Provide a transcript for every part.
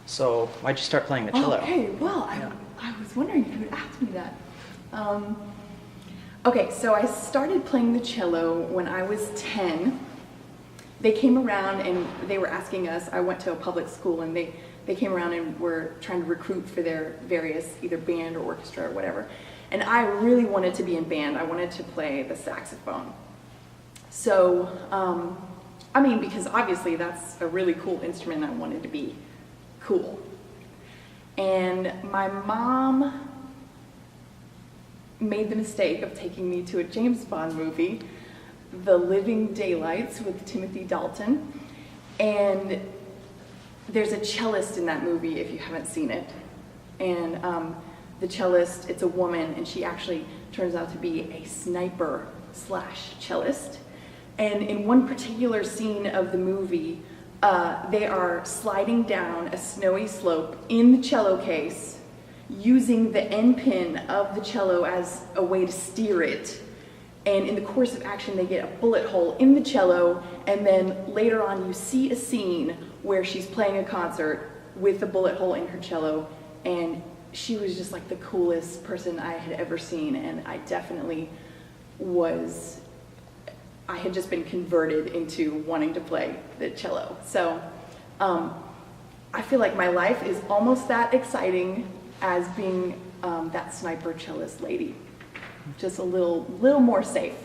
So why'd you start playing the cello? Okay, well, Yeah. I was wondering if you would ask me that. Okay, so I started playing the cello when I was 10. They came around and they were asking us, I went to a public school, and they came around and were trying to recruit for their various either band or orchestra or whatever. And I really wanted to be in band. I wanted to play the saxophone. So, I mean, because obviously that's a really cool instrument, I wanted to be cool. And my mom made the mistake of taking me to a James Bond movie, The Living Daylights with Timothy Dalton. And there's a cellist in that movie if you haven't seen it. And the cellist, it's a woman, and she actually turns out to be a sniper / cellist. And in one particular scene of the movie, they are sliding down a snowy slope in the cello case, using the end pin of the cello as a way to steer it. And in the course of action, they get a bullet hole in the cello, and then later on you see a scene where she's playing a concert with a bullet hole in her cello, and she was just like the coolest person I had ever seen, and I definitely was, I had just been converted into wanting to play the cello. So I feel like my life is almost that exciting as being that sniper cellist lady. Just a little more safe,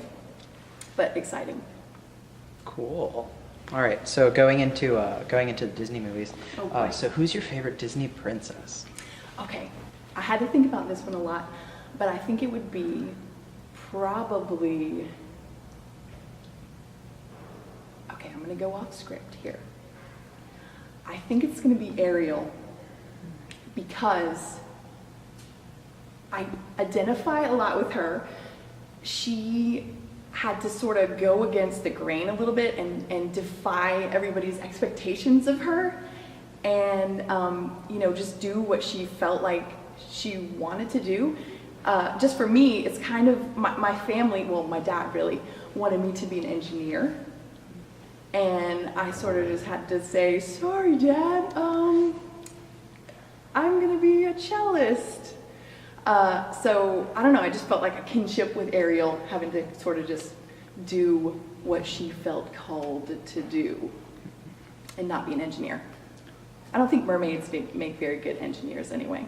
but exciting. Cool. All right, so going into the Disney movies, boy. so who's your favorite Disney princess? Okay, I had to think about this one a lot, but I think it would be probably, okay, I'm gonna go off script here. I think it's gonna be Ariel, because I identify a lot with her. She had to sort of go against the grain a little bit and defy everybody's expectations of her, and you know, just do what she felt like she wanted to do. Just for me, it's kind of my family, well, my dad really wanted me to be an engineer, and I sort of just had to say, sorry Dad, I'm gonna be a cellist. So I don't know, I just felt like a kinship with Ariel, having to sort of just do what she felt called to do and not be an engineer. I don't think mermaids make very good engineers anyway.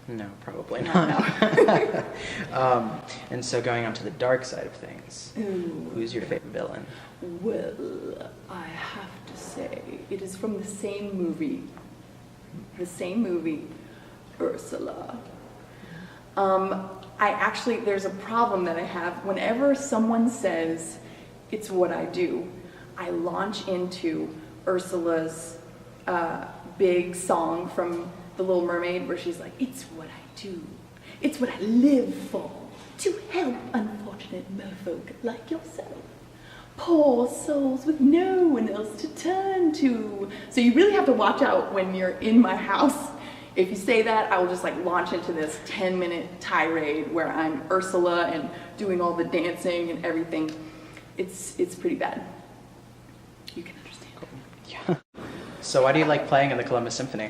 No, probably No, not. And so going on to the dark side of things, Ooh. who's your favorite villain? Well, I have to say, it is from the same movie, Ursula. There's a problem that I have. Whenever someone says it's what I do, I launch into Ursula's big song from The Little Mermaid, where she's like, it's what I do, it's what I live for, to help unfortunate merfolk like yourself. Poor souls with no one else to turn to. So you really have to watch out when you're in my house. If you say that, I will just like launch into this 10-minute tirade where I'm Ursula and doing all the dancing and everything. It's pretty bad. You can understand. Yeah. So why do you like playing in the Columbus Symphony?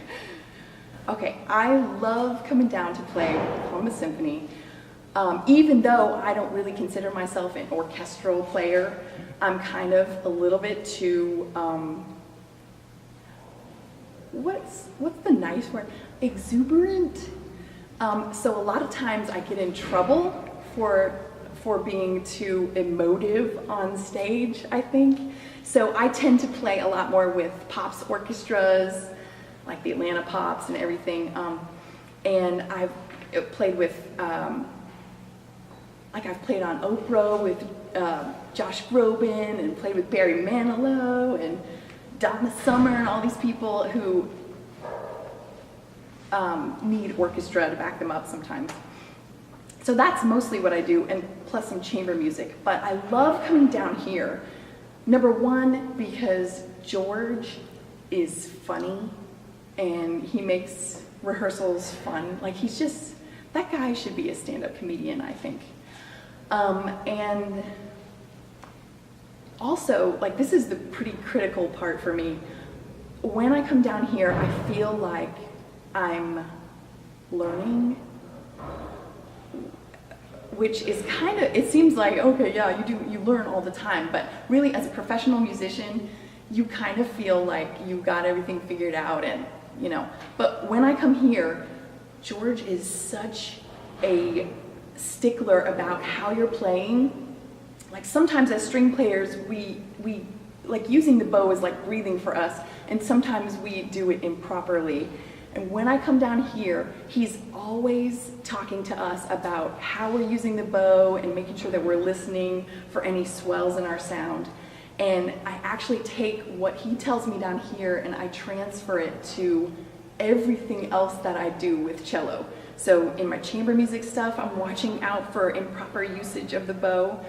Okay, I love coming down to play Columbus Symphony. Even though I don't really consider myself an orchestral player, I'm kind of a little bit too, what's the nice word? Exuberant. So a lot of times I get in trouble for being too emotive on stage, I think. So I tend to play a lot more with pops orchestras, like the Atlanta Pops and everything. And I've played with, I've played on Oprah with Josh Groban, and played with Barry Manilow and Donna Summer and all these people who need orchestra to back them up sometimes. So that's mostly what I do, and plus some chamber music. But I love coming down here. Number one, because George is funny, and he makes rehearsals fun. Like, he's just, that guy should be a stand-up comedian, I think. And also, like, this is the pretty critical part for me. when I come down here, I feel like I'm learning, which is kind of, it seems like, okay, yeah, you learn all the time, but really as a professional musician, you kind of feel like you got everything figured out and, you know. But when I come here, George is such a stickler about how you're playing. Like sometimes as string players, we like using the bow is like breathing for us, and sometimes we do it improperly. And when I come down here, he's always talking to us about how we're using the bow and making sure that we're listening for any swells in our sound. And I actually take what he tells me down here and I transfer it to everything else that I do with cello. So in my chamber music stuff, I'm watching out for improper usage of the bow.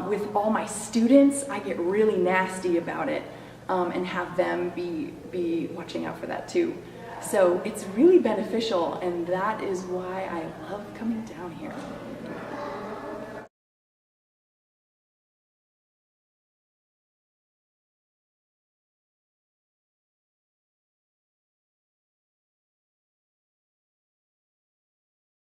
With all my students, I get really nasty about it and have them be watching out for that too. So it's really beneficial, and that is why I love coming down here.